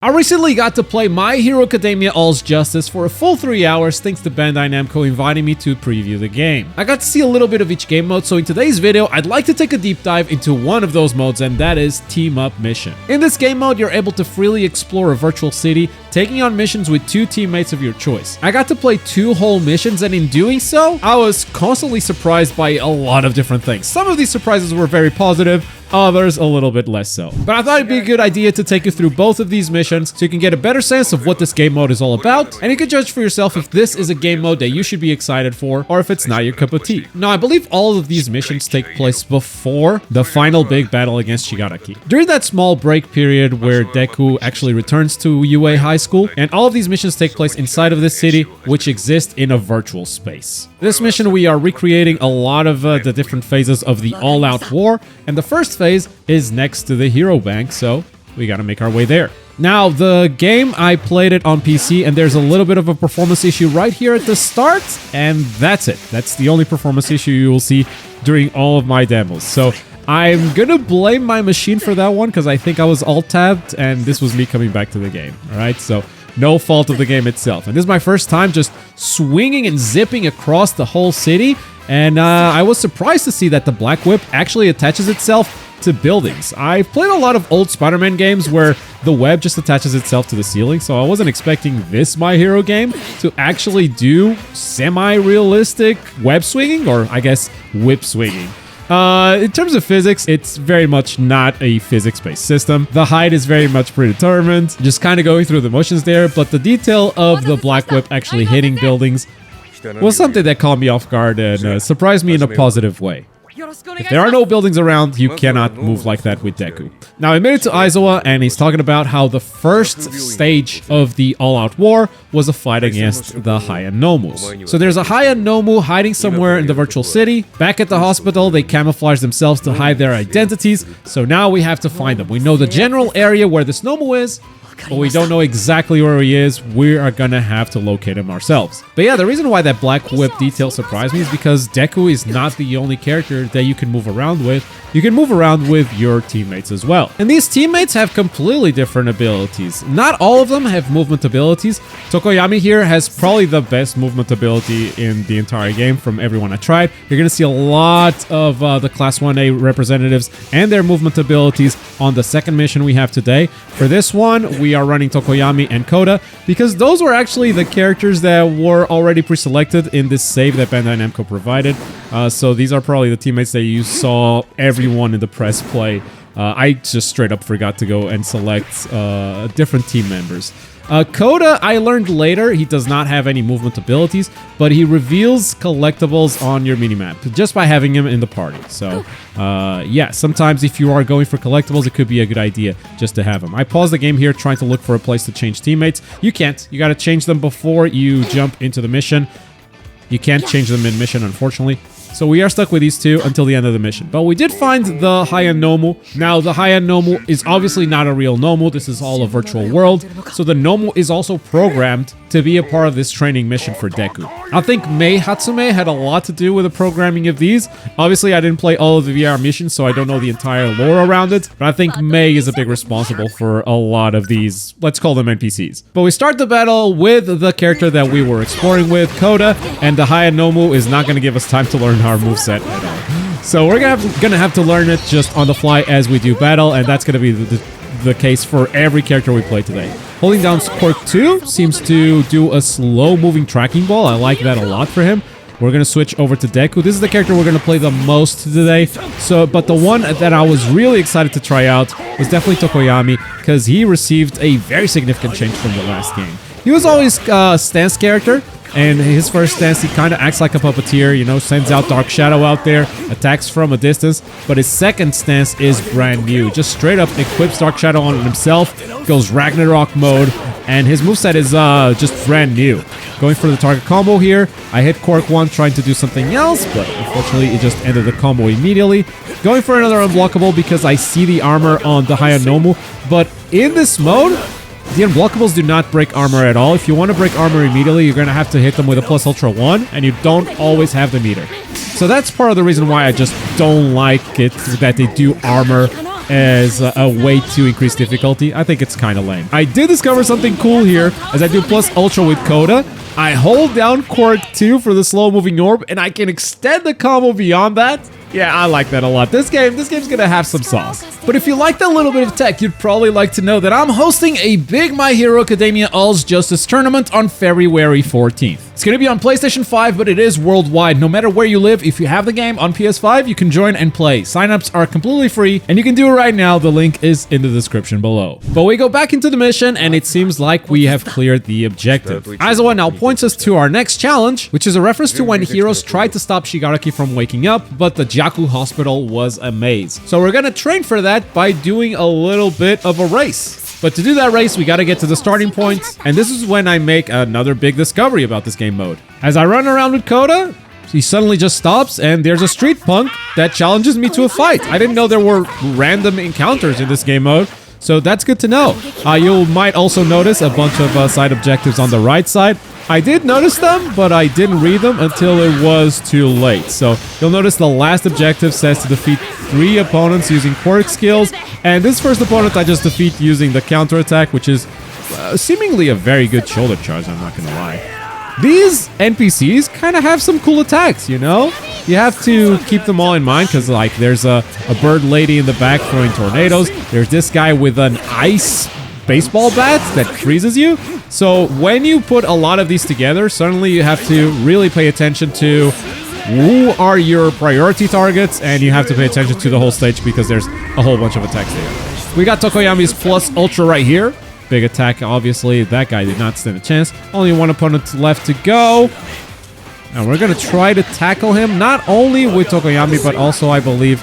I recently got to play My Hero Academia All's Justice for a full 3 hours thanks to Bandai Namco inviting me to preview the game. I got to see a little bit of each game mode, so in today's video, I'd like to take a deep dive into one of those modes, and that is Team Up Mission. In this game mode, you're able to freely explore a virtual city, taking on missions with 2 teammates of your choice. I got to play 2 whole missions, and in doing so, I was constantly surprised by a lot of different things. Some of these surprises were very positive, others a little bit less so. But I thought it'd be a good idea to take you through both of these missions so you can get a better sense of what this game mode is all about, and you can judge for yourself if this is a game mode that you should be excited for or if it's not your cup of tea. Now, I believe all of these missions take place before the final big battle against Shigaraki. During that small break period where Deku actually returns to UA High School, and all of these missions take place inside of this city, which exists in a virtual space. This mission, we are recreating a lot of the different phases of the all-out war, and the first phase is next to the Hero Bank, so we gotta make our way there. Now, the game, I played it on PC, and there's a little bit of a performance issue right here at the start, and that's it. That's the only performance issue you will see during all of my demos. So I'm gonna blame my machine for that one, because I think I was alt-tabbed, and this was me coming back to the game, alright? So no fault of the game itself. And this is my first time just swinging and zipping across the whole city, and I was surprised to see that the Black Whip actually attaches itself to buildings. I've played a lot of old Spider-Man games where the web just attaches itself to the ceiling, so I wasn't expecting this My Hero game to actually do semi-realistic web swinging, or I guess whip swinging. In terms of physics, it's very much not a physics-based system. The height is very much predetermined, just kind of going through the motions there, but the detail of the Black Whip actually hitting buildings was something that caught me off guard and surprised me in a positive way. If there are no buildings around, you cannot move like that with Deku. Now, I made it to Aizawa, and he's talking about how the first stage of the all-out war was a fight against the Hayanomus. So there's a Hayanomu hiding somewhere in the virtual city. Back at the hospital, they camouflage themselves to hide their identities, so now we have to find them. We know the general area where this Nomu is, but we don't know exactly where he is. We are gonna have to locate him ourselves. But yeah, the reason why that Black Whip detail surprised me is because Deku is not the only character that you can move around with. You can move around with your teammates as well. And these teammates have completely different abilities. Not all of them have movement abilities. Tokoyami here has probably the best movement ability in the entire game from everyone I tried. You're gonna see a lot of the Class 1A representatives and their movement abilities on the second mission we have today. For this one, we are running Tokoyami and Koda because those were actually the characters that were already pre-selected in this save that Bandai Namco provided. So these are probably the teammates that you saw everyone in the press play. I just straight up forgot to go and select different team members. Koda, I learned later, he does not have any movement abilities, but he reveals collectibles on your minimap just by having him in the party. So, yeah, sometimes if you are going for collectibles, it could be a good idea just to have him. I paused the game here trying to look for a place to change teammates. You can't. You got to change them before you jump into the mission. You can't change them mid-mission, unfortunately. So we are stuck with these 2 until the end of the mission. But we did find the Hayanomu. Now, the Hayanomu is obviously not a real Nomu. This is all a virtual world. So the Nomu is also programmed to be a part of this training mission for Deku. I think Mei Hatsume had a lot to do with the programming of these. Obviously, I didn't play all of the VR missions, so I don't know the entire lore around it. But I think Mei is a big responsible for a lot of these, let's call them NPCs. But we start the battle with the character that we were exploring with, Koda, and the Hayanomu is not going to give us time to learn our moveset at all. So we're gonna have to learn it just on the fly as we do battle, and that's gonna be the case for every character we play today. Holding down Quirk 2 seems to do a slow-moving tracking ball. I like that a lot for him. We're gonna switch over to Deku. This is the character we're gonna play the most today. But the one that I was really excited to try out was definitely Tokoyami, because he received a very significant change from the last game. He was always a stance character, and his first stance, he kind of acts like a puppeteer, you know, sends out Dark Shadow out there, attacks from a distance. But his second stance is brand new. Just straight up equips Dark Shadow on himself, goes Ragnarok mode, and his moveset is just brand new. Going for the target combo here. I hit Quirk 1 trying to do something else, but unfortunately it just ended the combo immediately. Going for another unblockable because I see the armor on the Hayanomu, but in this mode, the unblockables do not break armor at all. If you want to break armor immediately, you're going to have to hit them with a plus ultra 1, and you don't always have the meter. So that's part of the reason why I just don't like it, that they do armor as a way to increase difficulty. I think it's kind of lame. I did discover something cool here as I do plus ultra with Coda. I hold down Quirk 2 for the slow moving orb and I can extend the combo beyond that. Yeah, I like that a lot. This game's gonna have some sauce. But if you like that little bit of tech, you'd probably like to know that I'm hosting a big My Hero Academia All's Justice tournament on February 14th. It's gonna be on PlayStation 5, but it is worldwide. No matter where you live, if you have the game on PS5, you can join and play. Signups are completely free, and you can do it right now. The link is in the description below. But we go back into the mission, and it seems like we have cleared the objective. Aizawa now points us to our next challenge, which is a reference to when heroes tried to stop Shigaraki from waking up, but the Jaku Hospital was a maze. So we're gonna train for that by doing a little bit of a race. But to do that race, we gotta get to the starting point, and this is when I make another big discovery about this game mode. As I run around with Coda, he suddenly just stops, and there's a street punk that challenges me to a fight. I didn't know there were random encounters in this game mode, so that's good to know. You might also notice a bunch of side objectives on the right side. I did notice them, but I didn't read them until it was too late. So you'll notice the last objective says to defeat 3 opponents using quirk skills. And this first opponent I just defeat using the counterattack, which is seemingly a very good shoulder charge, I'm not gonna lie. These NPCs kind of have some cool attacks, you know? You have to keep them all in mind because, like, there's a bird lady in the back throwing tornadoes. There's this guy with an ice baseball bat that freezes you. So when you put a lot of these together, suddenly you have to really pay attention to who are your priority targets, and you have to pay attention to the whole stage because there's a whole bunch of attacks there. We got Tokoyami's plus ultra right here. Big attack, obviously. That guy did not stand a chance. Only one opponent left to go. And we're going to try to tackle him, not only with Tokoyami, but also, I believe,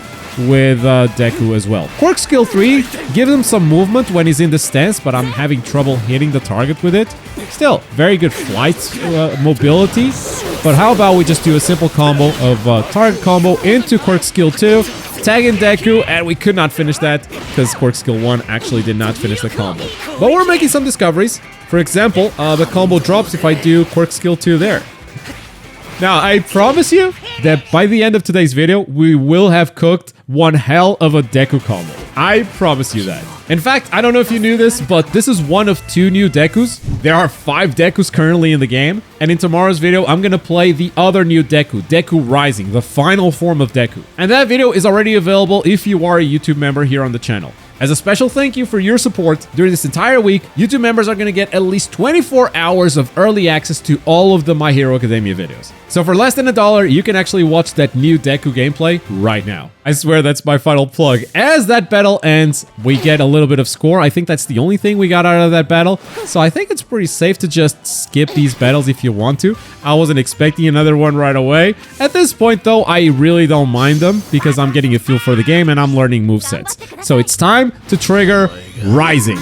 with Deku as well. Quirk skill 3 gives him some movement when he's in the stance, but I'm having trouble hitting the target with it. Still, very good flight mobility. But how about we just do a simple combo of target combo into Quirk skill 2, tag in Deku, and we could not finish that because Quirk skill 1 actually did not finish the combo. But we're making some discoveries. For example, the combo drops if I do Quirk skill 2 there. Now, I promise you that by the end of today's video, we will have cooked one hell of a Deku combo. I promise you that. In fact, I don't know if you knew this, but this is one of 2 new Dekus. There are 5 Dekus currently in the game, and in tomorrow's video, I'm gonna play the other new Deku, Deku Rising, the final form of Deku. And that video is already available if you are a YouTube member here on the channel. As a special thank you for your support during this entire week, YouTube members are going to get at least 24 hours of early access to all of the My Hero Academia videos. So for less than $1, you can actually watch that new Deku gameplay right now. I swear that's my final plug. As that battle ends, we get a little bit of score. I think that's the only thing we got out of that battle. So I think it's pretty safe to just skip these battles if you want to. I wasn't expecting another one right away. At this point though, I really don't mind them because I'm getting a feel for the game and I'm learning movesets. So it's time to trigger Rising,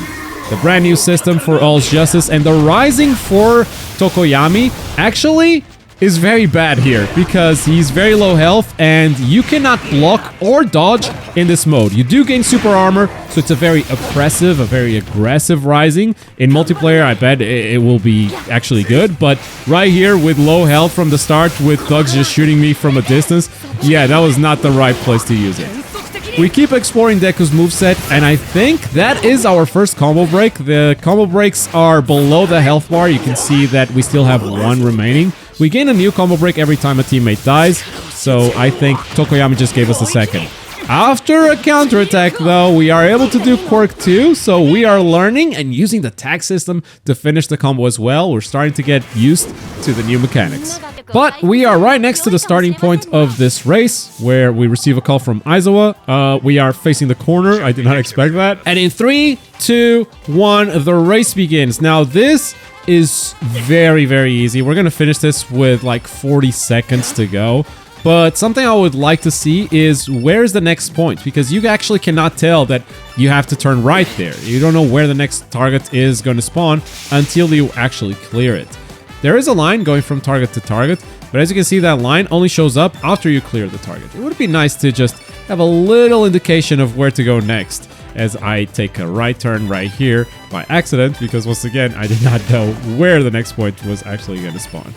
the brand new system for All's Justice, and the Rising for Tokoyami actually is very bad here because he's very low health and you cannot block or dodge in this mode. You do gain super armor, so it's a very oppressive, a very aggressive Rising. In multiplayer, I bet it will be actually good, but right here with low health from the start, with thugs just shooting me from a distance, yeah, that was not the right place to use it. We keep exploring Deku's moveset, and I think that is our first combo break. The combo breaks are below the health bar. You can see that we still have 1 remaining. We gain a new combo break every time a teammate dies, so I think Tokoyami just gave us a second. After a counterattack, though, we are able to do Quirk 2, so we are learning and using the tag system to finish the combo as well. We're starting to get used to the new mechanics. But we are right next to the starting point of this race, where we receive a call from Aizawa. We are facing the corner. I did not expect that. And in 3, 2, 1, the race begins. Now, this is very, very easy. We're going to finish this with like 40 seconds to go. But something I would like to see is where's the next point, because you actually cannot tell that you have to turn right there. You don't know where the next target is going to spawn until you actually clear it. There is a line going from target to target, but as you can see, that line only shows up after you clear the target. It would be nice to just have a little indication of where to go next, as I take a right turn right here by accident, because once again, I did not know where the next point was actually going to spawn.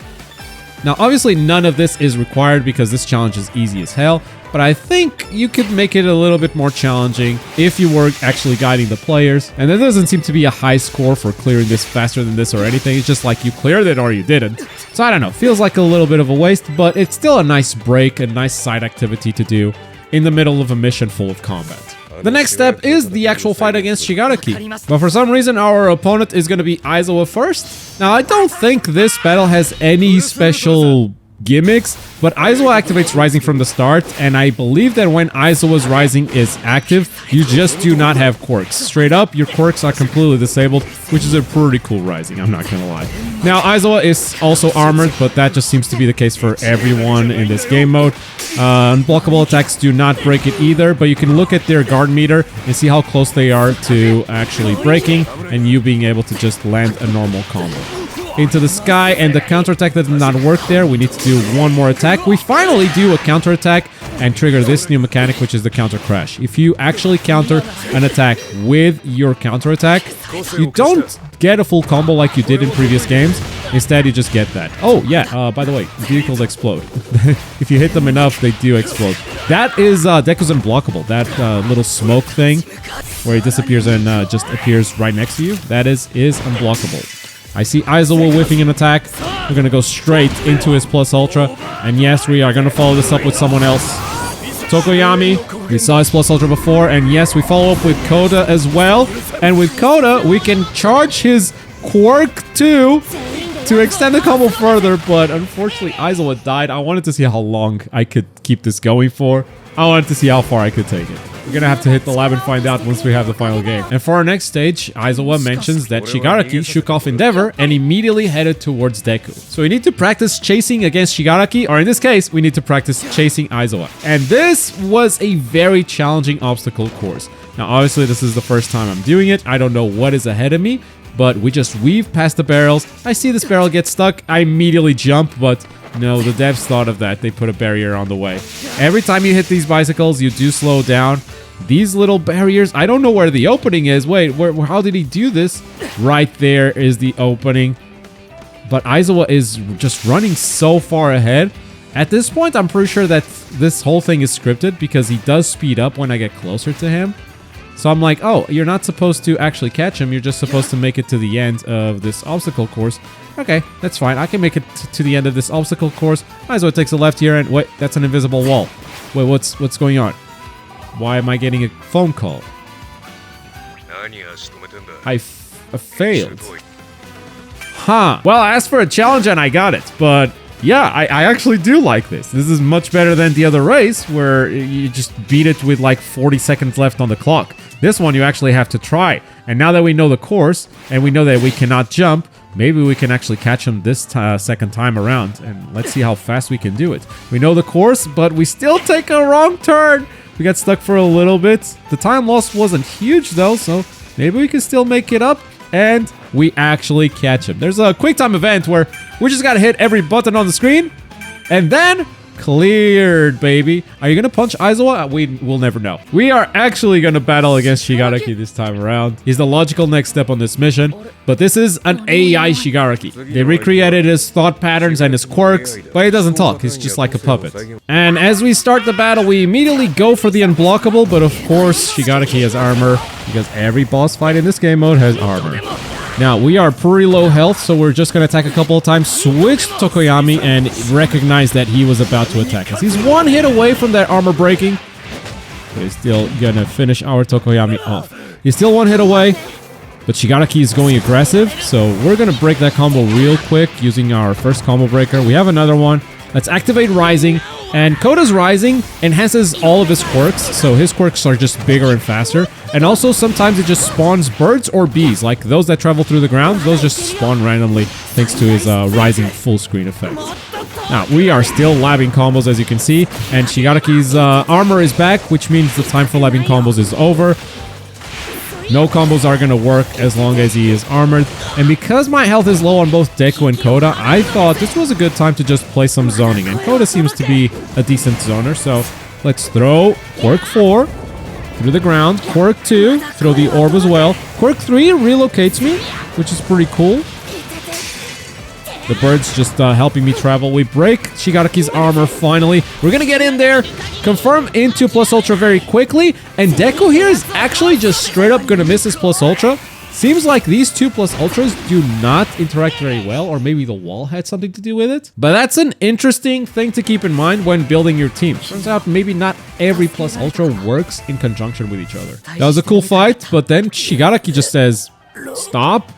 Now, obviously, none of this is required because this challenge is easy as hell. but I think you could make it a little bit more challenging if you were actually guiding the players. And there doesn't seem to be a high score for clearing this faster than this or anything. It's just like you cleared it or you didn't. So I don't know, feels like a little bit of a waste, but it's still a nice break, a nice side activity to do in the middle of a mission full of combat. The next step is the actual fight against Shigaraki, but for some reason our opponent is going to be Aizawa first. Now I don't think this battle has any special gimmicks, but Aizawa activates Rising from the start, and I believe that when Aizawa's Rising is active, you just do not have quirks. Straight up, your quirks are completely disabled, which is a pretty cool Rising, I'm not gonna lie. Now, Aizawa is also armored, but that just seems to be the case for everyone in this game mode. Unblockable attacks do not break it either, but you can look at their guard meter and see how close they are to actually breaking, and you being able to just land a normal combo. Into the sky, and the counterattack that did not work there. We need to do one more attack. We finally do a counterattack and trigger this new mechanic, which is the counter crash. If you actually counter an attack with your counterattack, you don't get a full combo like you did in previous games. Instead, you just get that. Oh, yeah, by the way, vehicles explode. If you hit them enough, they do explode. That is Deku's unblockable. That little smoke thing where it disappears and just appears right next to you, that is unblockable. I see Aizawa whiffing an attack. We're going to go straight into his plus ultra. And yes, we are going to follow this up with someone else. Tokoyami. We saw his plus ultra before. And yes, we follow up with Koda as well. And with Koda, we can charge his quirk too to extend the combo further. But unfortunately, Aizawa died. I wanted to see how long I could keep this going for. I wanted to see how far I could take it. We're gonna have to hit the lab and find out once we have the final game. And for our next stage, Aizawa mentions that Shigaraki shook off Endeavor and immediately headed towards Deku. So we need to practice chasing against Shigaraki, or in this case, we need to practice chasing Aizawa. And this was a very challenging obstacle course. Now, obviously, this is the first time I'm doing it. I don't know what is ahead of me, but we just weave past the barrels. I see this barrel get stuck. I immediately jump, but no, the devs thought of that. They put a barrier on the way. Every time you hit these bicycles, you do slow down. These little barriers, I don't know where the opening is. Wait, how did he do this? Right there is the opening. But Aizawa is just running so far ahead. At this point, I'm pretty sure that this whole thing is scripted because he does speed up when I get closer to him. So I'm like, oh, you're not supposed to actually catch him. You're just supposed to make it to the end of this obstacle course. Okay, that's fine. I can make it to the end of this obstacle course. Aizawa takes a left here and wait, that's an invisible wall. Wait, what's going on? Why am I getting a phone call? I failed. Huh. Well, I asked for a challenge and I got it. But yeah, I actually do like this. This is much better than the other race where you just beat it with like 40 seconds left on the clock. This one you actually have to try. And now that we know the course and we know that we cannot jump, maybe we can actually catch him this second time around. And let's see how fast we can do it. We know the course, but we still take a wrong turn. We got stuck for a little bit. The time loss wasn't huge though, so maybe we can still make it up. And we actually catch him. There's a quick time event where we just gotta hit every button on the screen. And then cleared, baby. Are you gonna punch Aizawa? We'll never know. We are actually gonna battle against Shigaraki this time around. He's the logical next step on this mission. But this is an AI Shigaraki. They recreated his thought patterns and his quirks, but he doesn't talk. He's just like a puppet. And as we start the battle, we immediately go for the unblockable, but of course, Shigaraki has armor, because every boss fight in this game mode has armor. Now, we are pretty low health, so we're just going to attack a couple of times, switch to Tokoyami, and recognize that he was about to attack us. He's one hit away from that armor breaking, but he's still going to finish our Tokoyami off. He's still one hit away, but Shigaraki is going aggressive, so we're going to break that combo real quick using our first combo breaker. We have another one. Let's activate Rising, and Koda's Rising enhances all of his quirks, so his quirks are just bigger and faster. And also, sometimes it just spawns birds or bees, like those that travel through the ground, those just spawn randomly thanks to his Rising full screen effect. Now, we are still labbing combos, as you can see, and Shigaraki's armor is back, which means the time for labbing combos is over. No combos are going to work as long as he is armored. And because my health is low on both Deku and Koda, I thought this was a good time to just play some zoning. And Koda seems to be a decent zoner, so let's throw Quirk 4 through the ground. Quirk 2, throw the orb as well. Quirk 3 relocates me, which is pretty cool. The bird's just helping me travel. We break Shigaraki's armor finally. We're gonna get in there, confirm into plus ultra very quickly, and Deku here is actually just straight up gonna miss his plus ultra. Seems like these two plus ultras do not interact very well, or maybe the wall had something to do with it. But that's an interesting thing to keep in mind when building your team. Turns out maybe not every plus ultra works in conjunction with each other. That was a cool fight, but then Shigaraki just says, stop.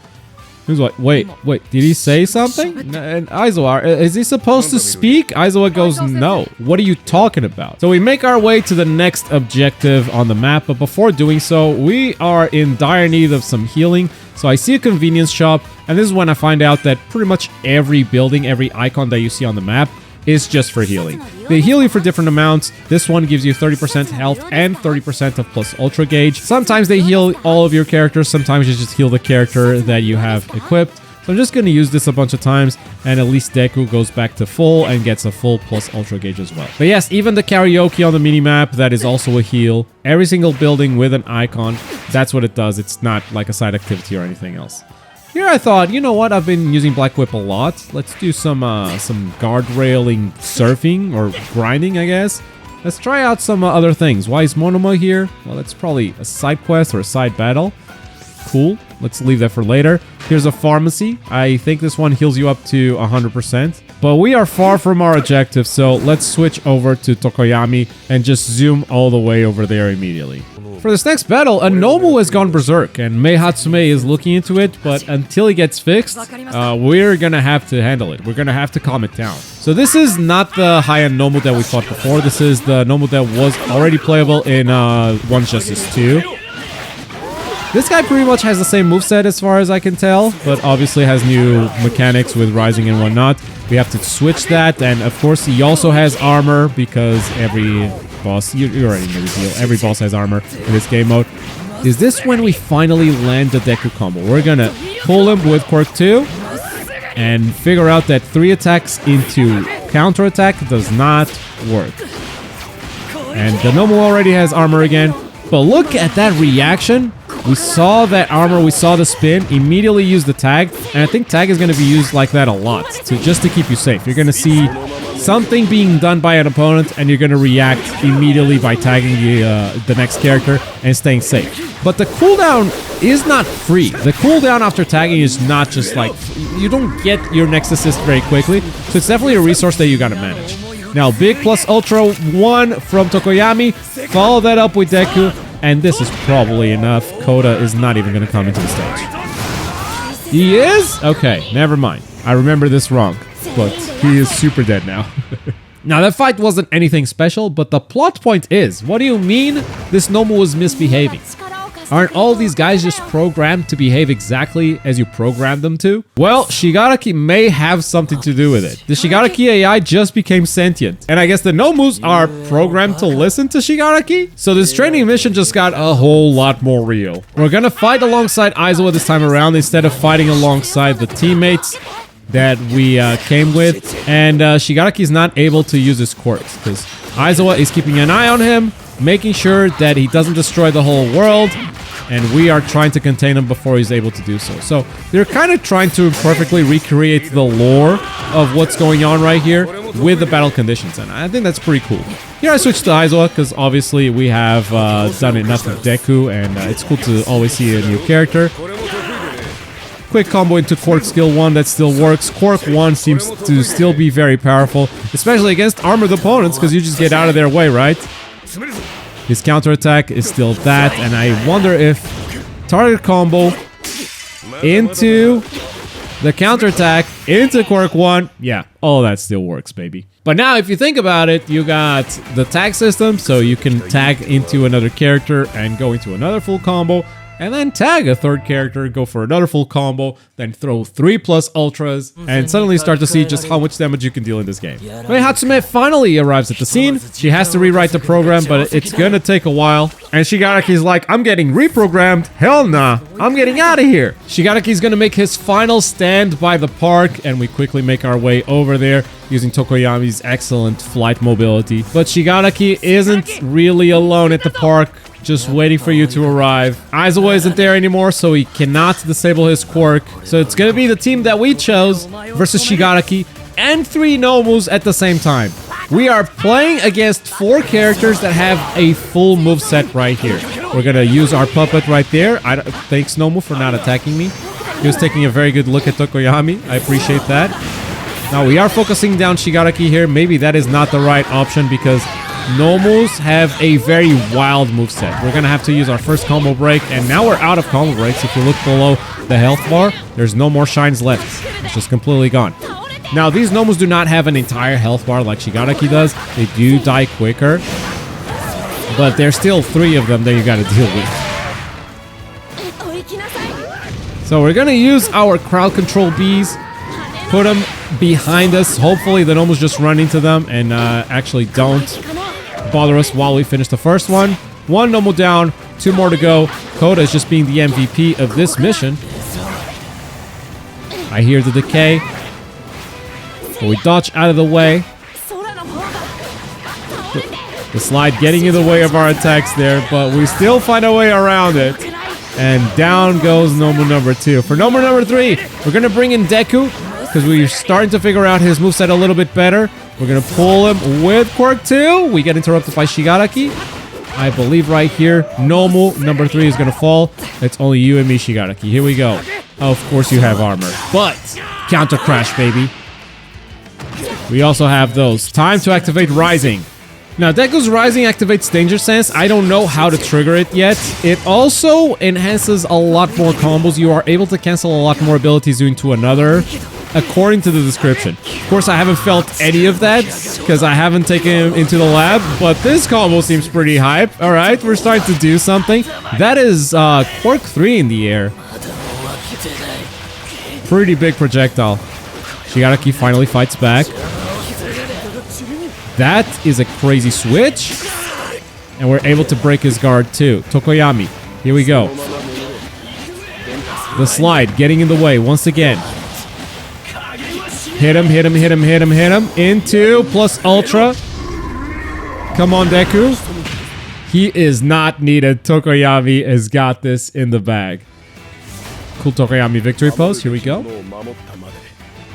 He was like, wait, did he say something? And Aizawa, is he supposed to speak? Aizawa goes, no. What are you talking about? So we make our way to the next objective on the map, but before doing so, we are in dire need of some healing. So I see a convenience shop, and this is when I find out that pretty much every building, every icon that you see on the map is just for healing. They heal you for different amounts. This one gives you 30% health and 30% of plus ultra gauge. Sometimes they heal all of your characters. Sometimes you just heal the character that you have equipped. So I'm just going to use this a bunch of times, and at least Deku goes back to full and gets a full plus ultra gauge as well. But yes, even the karaoke on the minimap, that is also a heal. Every single building with an icon, that's what it does. It's not like a side activity or anything else. Here I thought, you know what, I've been using Black Whip a lot. Let's do some guardrailing surfing or grinding, I guess. Let's try out some other things. Why is Monoma here? Well, that's probably a side quest or a side battle. Cool. Let's leave that for later. Here's a pharmacy. I think this one heals you up to 100%. But we are far from our objective, so let's switch over to Tokoyami and just zoom all the way over there immediately. For this next battle, a Nomu has gone berserk, and Mei Hatsume is looking into it, but until he gets fixed, we're gonna have to handle it. We're gonna have to calm it down. So this is not the high-end Nomu that we fought before. This is the Nomu that was already playable in One Justice 2. This guy pretty much has the same moveset as far as I can tell, but obviously has new mechanics with rising and whatnot. We have to switch that, and of course he also has armor because every boss, you already know the deal, every boss has armor in this game mode. Is this when we finally land the Deku combo? We're gonna pull him with Quirk 2 and figure out that 3 attacks into counter attack does not work. And the Nomu already has armor again, but look at that reaction. We saw that armor, we saw the spin, immediately used the tag, and I think tag is going to be used like that a lot, just to keep you safe. You're going to see something being done by an opponent, and you're going to react immediately by tagging the next character and staying safe. But the cooldown is not free. The cooldown after tagging is not just like, you don't get your next assist very quickly, so it's definitely a resource that you got to manage. Now, big plus ultra 1 from Tokoyami, follow that up with Deku, and this is probably enough. Koda is not even going to come into the stage. He is? Okay, never mind. I remember this wrong, but he is super dead now. Now, that fight wasn't anything special, but the plot point is, what do you mean this Nomu was misbehaving? Aren't all these guys just programmed to behave exactly as you programmed them to? Well, Shigaraki may have something to do with it. The Shigaraki AI just became sentient, and I guess the Nomus are programmed to listen to Shigaraki? So this training mission just got a whole lot more real. We're gonna fight alongside Aizawa this time around instead of fighting alongside the teammates that we came with, and Shigaraki is not able to use his quirks because Aizawa is keeping an eye on him, making sure that he doesn't destroy the whole world, and we are trying to contain him before he's able to do so. So they're kind of trying to perfectly recreate the lore of what's going on right here with the battle conditions, and I think that's pretty cool. Here I switched to Aizawa because obviously we have done enough with Deku, and it's cool to always see a new character. Quick combo into Quirk skill 1 that still works. Quirk 1 seems to still be very powerful, especially against armored opponents because you just get out of their way, right? His counterattack is still that, and I wonder if target combo into the counterattack into Quirk 1, yeah, all that still works, baby. But now, if you think about it, you got the tag system, so you can tag into another character and go into another full combo, and then tag a third character, go for another full combo, then throw 3 plus ultras, and suddenly start to see just how much damage you can deal in this game. Mei Hatsume finally arrives at the scene. She has to rewrite the program, but it's gonna take a while. And Shigaraki's like, I'm getting reprogrammed. Hell nah, I'm getting out of here. Shigaraki's gonna make his final stand by the park, and we quickly make our way over there using Tokoyami's excellent flight mobility. But Shigaraki isn't really alone at the park. just waiting for you to arrive. Aizawa isn't there anymore, so he cannot disable his quirk. So it's gonna be the team that we chose versus Shigaraki and 3 Nomus at the same time. We are playing against 4 characters that have a full moveset right here. We're gonna use our puppet right there. Thanks, Nomu, for not attacking me. He was taking a very good look at Tokoyami. I appreciate that. Now, we are focusing down Shigaraki here. Maybe that is not the right option because Nomus have a very wild moveset. We're gonna have to use our first combo break, and now we're out of combo breaks. If you look below the health bar, there's no more shines left. It's just completely gone. Now, these Nomus do not have an entire health bar like Shigaraki does. They do die quicker. But there's still 3 of them that you gotta deal with. So we're gonna use our crowd control bees. Put them behind us. Hopefully the Nomus just run into them and actually don't bother us while we finish the first one. 1 Nomu down. 2 more to go. Koda is just being the MVP of this mission. I hear the decay. But we dodge out of the way. The slide getting in the way of our attacks there, but we still find a way around it. And down goes Nomu number 2. For Nomu number 3, we're going to bring in Deku, because we're starting to figure out his moveset a little bit better. We're going to pull him with Quirk 2. We get interrupted by Shigaraki. I believe right here, Nomu number 3 is going to fall. It's only you and me, Shigaraki. Here we go. Of course you have armor, but counter crash, baby. We also have those. Time to activate Rising. Now, Deku's Rising activates Danger Sense. I don't know how to trigger it yet. It also enhances a lot more combos. You are able to cancel a lot more abilities into another, according to the description. Of course, I haven't felt any of that because I haven't taken him into the lab, but this combo seems pretty hype. All right, we're starting to do something. That is Quirk 3 in the air. Pretty big projectile. Shigaraki finally fights back. That is a crazy switch. And we're able to break his guard too. Tokoyami. Here we go. The slide getting in the way once again. Hit him, hit him, hit him, hit him, hit him. Into plus ultra. Come on, Deku. He is not needed. Tokoyami has got this in the bag. Cool Tokoyami victory pose. Here we go.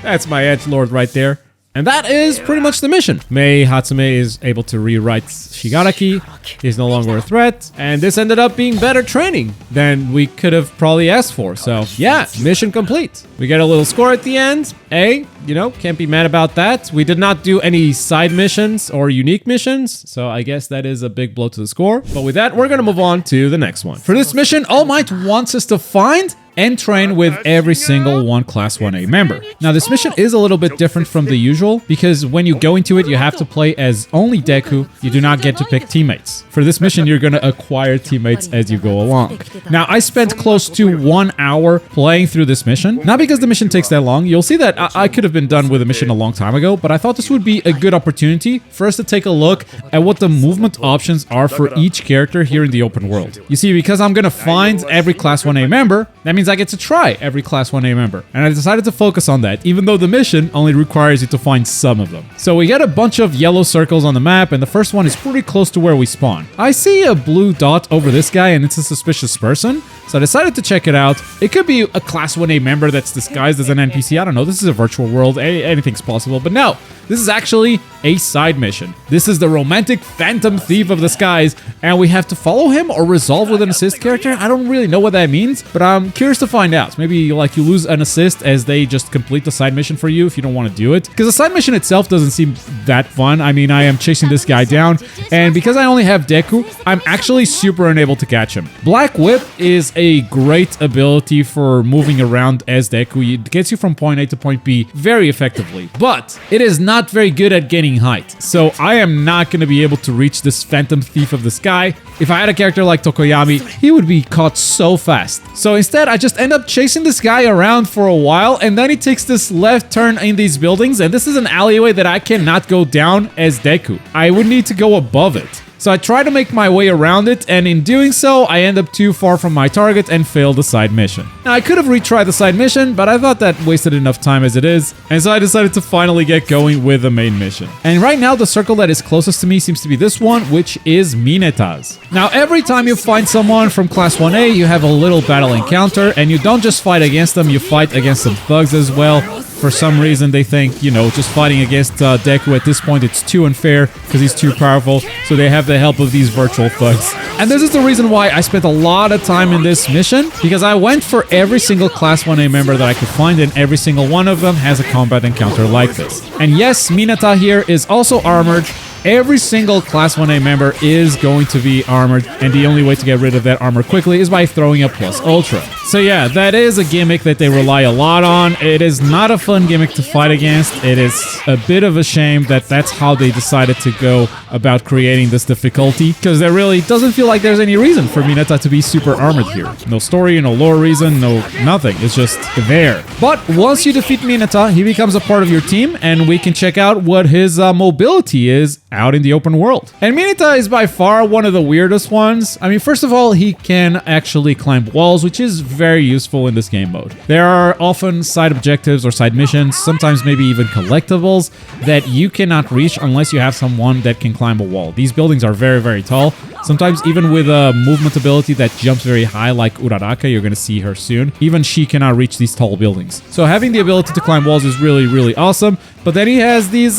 That's my edgelord right there. And that is pretty much the mission. Mei Hatsume is able to rewrite Shigaraki. He's no longer a threat. And this ended up being better training than we could have probably asked for. So yeah, mission complete. We get a little score at the end. Can't be mad about that. We did not do any side missions or unique missions. So I guess that is a big blow to the score. But with that, we're going to move on to the next one. For this mission, All Might wants us to find and train with every single one Class 1A member. Now, this mission is a little bit different from the usual because when you go into it, you have to play as only Deku. You do not get to pick teammates. For this mission, you're going to acquire teammates as you go along. Now, I spent close to 1 hour playing through this mission. Not because the mission takes that long. You'll see that I could have been done with a mission a long time ago, but I thought this would be a good opportunity for us to take a look at what the movement options are for each character here in the open world. You see, because I'm going to find every Class 1A member, that means I get to try every Class 1A member. And I decided to focus on that, even though the mission only requires you to find some of them. So we get a bunch of yellow circles on the map, and the first one is pretty close to where we spawn. I see a blue dot over this guy, and it's a suspicious person. So I decided to check it out. It could be a Class 1A member that's disguised as an NPC. I don't know. This is a virtual world. Anything's possible. But no, this is actually a side mission. This is the romantic phantom thief of the skies, and we have to follow him or resolve with an assist character. I don't really know what that means, but I'm curious to find out. Maybe you lose an assist as they just complete the side mission for you if you don't want to do it. Because the side mission itself doesn't seem that fun. I mean, I am chasing this guy down, and because I only have Deku, I'm actually super unable to catch him. Black Whip is a great ability for moving around as Deku. It gets you from point A to point B very effectively, but it is not very good at gaining height. So I am not going to be able to reach this phantom thief of the sky. If I had a character like Tokoyami, he would be caught so fast. So instead, I just end up chasing this guy around for a while, and then he takes this left turn in these buildings, and this is an alleyway that I cannot go down as Deku. I would need to go above it. So I try to make my way around it, and in doing so, I end up too far from my target and fail the side mission. Now, I could have retried the side mission, but I thought that wasted enough time as it is, and so I decided to finally get going with the main mission. And right now, the circle that is closest to me seems to be this one, which is Mineta's. Now, every time you find someone from Class 1A, you have a little battle encounter, and you don't just fight against them, you fight against some thugs as well. For some reason, they think, you know, just fighting against Deku at this point, it's too unfair because he's too powerful, so they have the help of these virtual thugs. And this is the reason why I spent a lot of time in this mission, because I went for every single Class 1A member that I could find, and every single one of them has a combat encounter like this. And yes, Mineta here is also armored. Every single Class 1A member is going to be armored, and the only way to get rid of that armor quickly is by throwing a Plus Ultra. So yeah, that is a gimmick that they rely a lot on. It is not a fun gimmick to fight against. It is a bit of a shame that that's how they decided to go about creating this difficulty, because there really doesn't feel like there's any reason for Mineta to be super armored here. No story, no lore reason, no nothing. It's just there. But once you defeat Mineta, he becomes a part of your team, and we can check out what his mobility is out in the open world. And Mineta is by far one of the weirdest ones. I mean, first of all, he can actually climb walls, which is very useful in this game mode. There are often side objectives or side missions, sometimes maybe even collectibles, that you cannot reach unless you have someone that can climb a wall. These buildings are very, very tall. Sometimes even with a movement ability that jumps very high like Uraraka, you're going to see her soon, even she cannot reach these tall buildings. So having the ability to climb walls is really, really awesome. But then he has these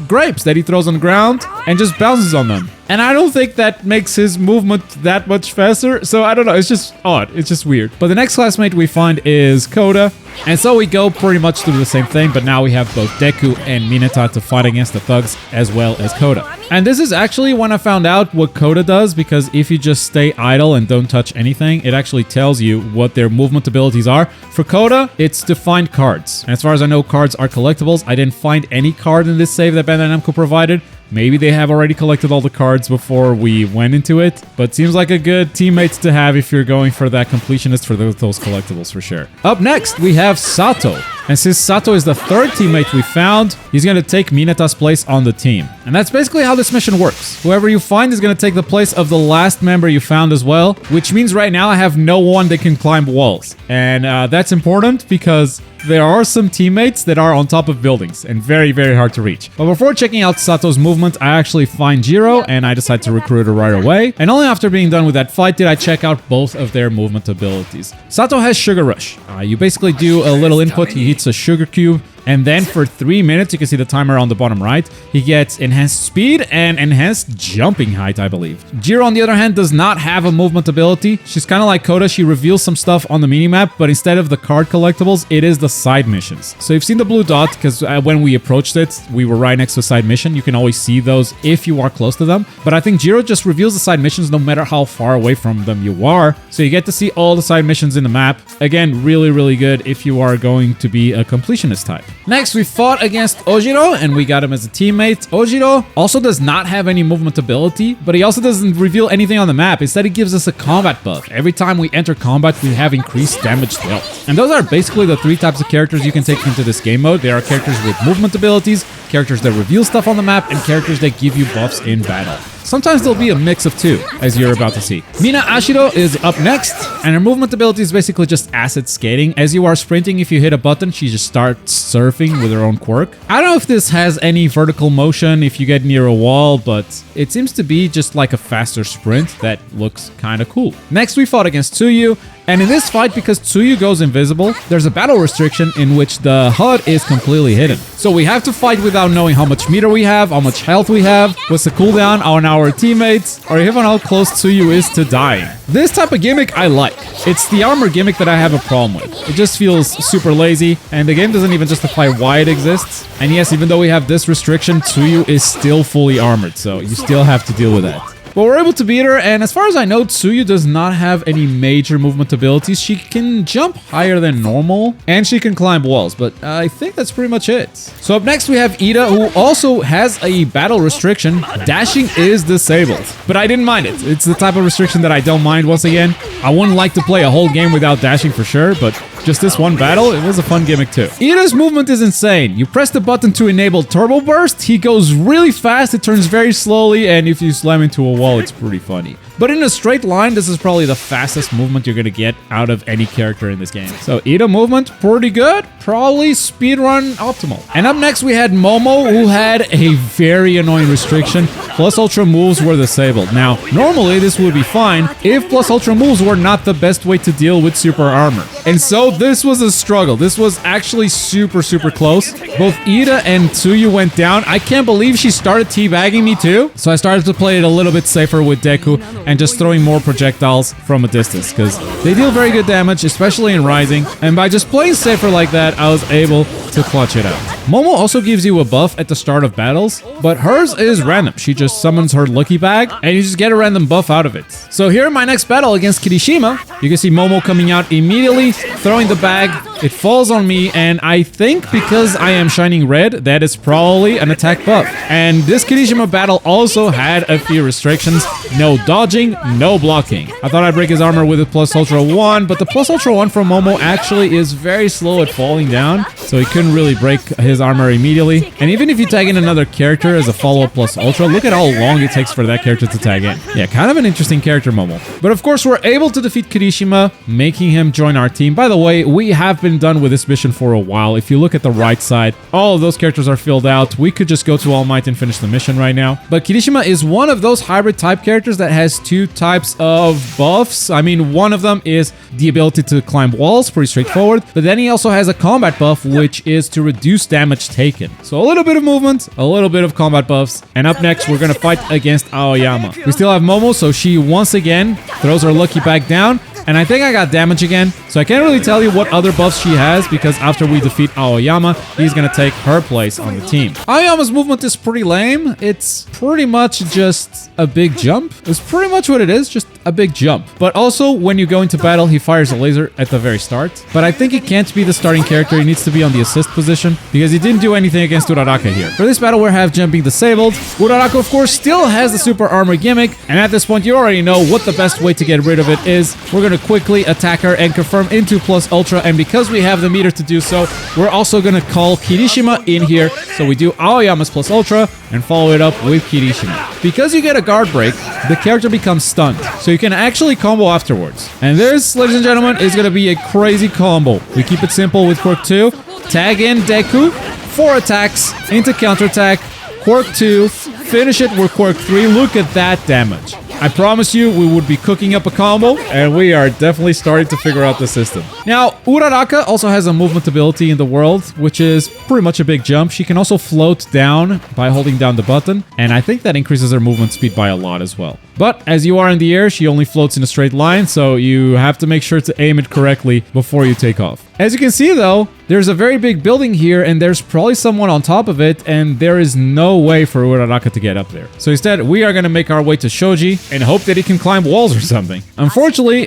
grapes that he throws on the ground and just bounces on them. And I don't think that makes his movement that much faster. So I don't know, it's just odd. It's just weird. But the next classmate we find is Koda. And so we go pretty much through the same thing, but now we have both Deku and Mineta to fight against the thugs as well as Koda. And this is actually when I found out what Koda does, because if you just stay idle and don't touch anything, it actually tells you what their movement abilities are. For Koda, it's to find cards. And as far as I know, cards are collectibles. I didn't find any card in this save that Bandai Namco provided. Maybe they have already collected all the cards before we went into it, but seems like a good teammate to have if you're going for that completionist for those collectibles for sure. Up next, we have Sato. And since Sato is the third teammate we found, he's going to take Mineta's place on the team. And that's basically how this mission works. Whoever you find is going to take the place of the last member you found as well, which means right now I have no one that can climb walls. And that's important because there are some teammates that are on top of buildings and very, very hard to reach. But before checking out Sato's movement, I actually find Jiro and I decide to recruit her right away. And only after being done with that fight did I check out both of their movement abilities. Sato has Sugar Rush. You basically do a little input, he hits a sugar cube, and then for 3 minutes, you can see the timer on the bottom right, he gets enhanced speed and enhanced jumping height, I believe. Jiro, on the other hand, does not have a movement ability. She's kind of like Koda, she reveals some stuff on the minimap, but instead of the card collectibles, it is the side missions. So you've seen the blue dot, because when we approached it, we were right next to a side mission. You can always see those if you are close to them. But I think Jiro just reveals the side missions no matter how far away from them you are. So you get to see all the side missions in the map. Again, really, really good if you are going to be a completionist type. Next, we fought against Ojiro, and we got him as a teammate. Ojiro also does not have any movement ability, but he also doesn't reveal anything on the map. Instead, he gives us a combat buff. Every time we enter combat, we have increased damage dealt. And those are basically the three types of characters you can take into this game mode. There are characters with movement abilities, characters that reveal stuff on the map, and characters that give you buffs in battle. Sometimes there'll be a mix of two, as you're about to see. Mina Ashiro is up next, and her movement ability is basically just acid skating. As you are sprinting, if you hit a button, she just starts surfing with her own quirk. I don't know if this has any vertical motion if you get near a wall, but it seems to be just like a faster sprint that looks kind of cool. Next, we fought against Tsuyu. And in this fight, because Tsuyu goes invisible, there's a battle restriction in which the HUD is completely hidden. So we have to fight without knowing how much meter we have, how much health we have, what's the cooldown on our teammates, or even how close Tsuyu is to dying. This type of gimmick I like. It's the armor gimmick that I have a problem with. It just feels super lazy, and the game doesn't even justify why it exists. And yes, even though we have this restriction, Tsuyu is still fully armored, so you still have to deal with that. But we're able to beat her, and as far as I know, Tsuyu does not have any major movement abilities. She can jump higher than normal, and she can climb walls, but I think that's pretty much it. So up next, we have Ida, who also has a battle restriction. Dashing is disabled, but I didn't mind it. It's the type of restriction that I don't mind once again. I wouldn't like to play a whole game without dashing for sure, but just this one battle, it was a fun gimmick too. Ida's movement is insane. You press the button to enable Turbo Burst, he goes really fast, it turns very slowly, and if you slam into a wall, it's pretty funny. But in a straight line, this is probably the fastest movement you're gonna get out of any character in this game. So Ida movement, pretty good. Probably speedrun optimal. And up next, we had Momo, who had a very annoying restriction. Plus Ultra moves were disabled. Now, normally this would be fine if Plus Ultra moves were not the best way to deal with Super Armor. And so this was a struggle. This was actually super close. Both Ida and Tsuyu went down. I can't believe she started teabagging me too. So I started to play it a little bit safer with Deku and just throwing more projectiles from a distance because they deal very good damage, especially in Rising. And by just playing safer like that, I was able to clutch it out. Momo also gives you a buff at the start of battles, but hers is random. She just summons her lucky bag and you just get a random buff out of it. So here in my next battle against Kirishima, you can see Momo coming out immediately, throwing the bag. It falls on me, and I think because I am shining red, that is probably an attack buff. And this Kirishima battle also had a few restrictions. No dodging, no blocking. I thought I'd break his armor with a Plus Ultra 1, but the Plus Ultra 1 from Momo actually is very slow at falling down, so he couldn't really break his armor immediately. And even if you tag in another character as a follow-up Plus Ultra, look at how long it takes for that character to tag in. Yeah, kind of an interesting character, Momo. But of course, we're able to defeat Kirishima, making him join our team. By the way, we have been done with this mission for a while. If you look at the right side, all of those characters are filled out. We could just go to All Might and finish the mission right now. But Kirishima is one of those hybrid type characters that has two types of buffs. I mean, one of them is the ability to climb walls, pretty straightforward. But then he also has a combat buff, which is to reduce damage taken. So a little bit of movement, a little bit of combat buffs. And up next, we're going to fight against Aoyama. We still have Momo, so she once again throws her lucky bag down. And I think I got damage again, so I can't really tell you what other buffs she has because after we defeat Aoyama, he's gonna take her place on the team. Aoyama's movement is pretty lame. It's pretty much just a big jump. It's pretty much what it is, just a big jump. But also, when you go into battle, he fires a laser at the very start. But I think he can't be the starting character. He needs to be on the assist position because he didn't do anything against Uraraka here. For this battle, we're half jumping disabled. Uraraka, of course, still has the super armor gimmick. And at this point, you already know what the best way to get rid of it is. We're gonna quickly attack her and confirm into Plus Ultra, and because we have the meter to do so, we're also gonna call Kirishima in here. So we do Aoyama's Plus Ultra and follow it up with Kirishima. Because you get a guard break, the character becomes stunned, so you can actually combo afterwards. And this, ladies and gentlemen, is gonna be a crazy combo. We keep it simple with Quirk 2, tag in Deku, 4 attacks into counterattack, Quirk 2, finish it with Quirk 3. Look at that damage. I promise you we would be cooking up a combo, and we are definitely starting to figure out the system. Now, Uraraka also has a movement ability in the world, which is pretty much a big jump. She can also float down by holding down the button, and I think that increases her movement speed by a lot as well. But as you are in the air, she only floats in a straight line, so you have to make sure to aim it correctly before you take off. As you can see though, there's a very big building here and there's probably someone on top of it, and there is no way for Uraraka to get up there. So instead, we are going to make our way to Shoji and hope that he can climb walls or something. Unfortunately,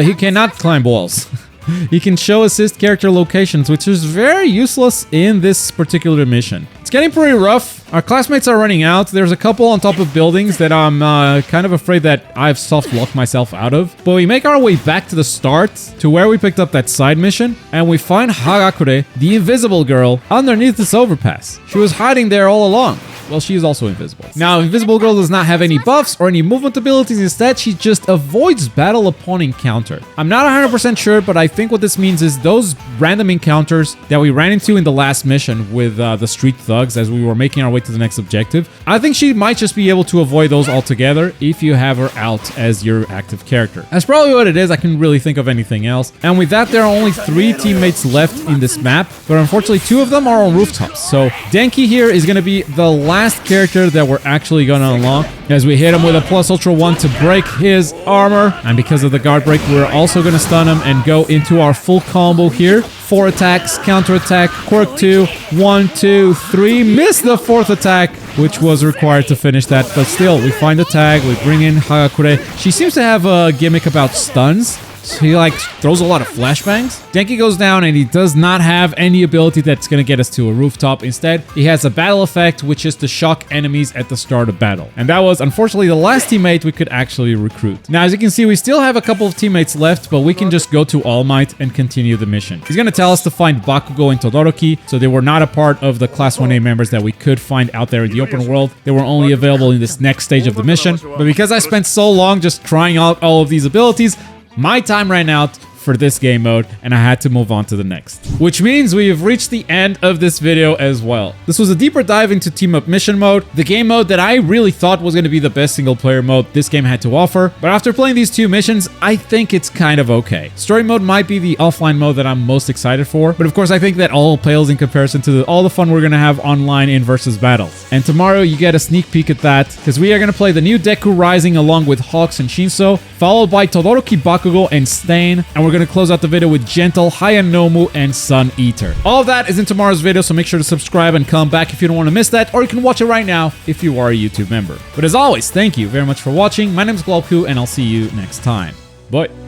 he cannot climb walls. He can show assist character locations, which is very useless in this particular mission. It's getting pretty rough. Our classmates are running out. There's a couple on top of buildings that I'm kind of afraid that I've soft-locked myself out of. But we make our way back to the start, to where we picked up that side mission, and we find Hagakure, the invisible girl, underneath this overpass. She was hiding there all along. Well, she is also invisible. Now, Invisible Girl does not have any buffs or any movement abilities. Instead, she just avoids battle upon encounter. I'm not 100% sure, but I think what this means is those random encounters that we ran into in the last mission with the street thugs as we were making our way to the next objective, I think she might just be able to avoid those altogether if you have her out as your active character. That's probably what it is. I couldn't really think of anything else. And with that, there are only 3 teammates left in this map, but unfortunately 2 of them are on rooftops. So Denki here is going to be the last character that we're actually going to unlock as we hit him with a Plus Ultra 1 to break his armor. And because of the guard break, we're also going to stun him and go into our full combo here. 4 attacks, counter attack, Quirk 2, 1, 2, 3. Miss the 4th attack, which was required to finish that. But still, we find the tag, we bring in Hagakure. She seems to have a gimmick about stuns. So he like throws a lot of flashbangs. Denki goes down and he does not have any ability that's gonna get us to a rooftop. Instead, he has a battle effect, which is to shock enemies at the start of battle. And that was unfortunately the last teammate we could actually recruit. Now, as you can see, we still have a couple of teammates left, but we can just go to All Might and continue the mission. He's gonna tell us to find Bakugo and Todoroki, so they were not a part of the Class 1A members that we could find out there in the open world. They were only available in this next stage of the mission. But because I spent so long just trying out all of these abilities, my time ran out for this game mode and I had to move on to the next. Which means we have reached the end of this video as well. This was a deeper dive into team up mission mode, the game mode that I really thought was going to be the best single player mode this game had to offer. But after playing these two missions, I think it's kind of okay. Story mode might be the offline mode that I'm most excited for, but of course I think that all pales in comparison to all the fun we're going to have online in versus battles. And tomorrow you get a sneak peek at that, because we are going to play the new Deku Rising along with Hawks and Shinso, followed by Todoroki, Bakugo, and Stain, and we're going to close out the video with Gentle, Hayanomu, and Sun Eater. All of that is in tomorrow's video, so make sure to subscribe and come back if you don't want to miss that, or you can watch it right now if you are a YouTube member. But as always, thank you very much for watching. My name is Globku, and I'll see you next time. Bye.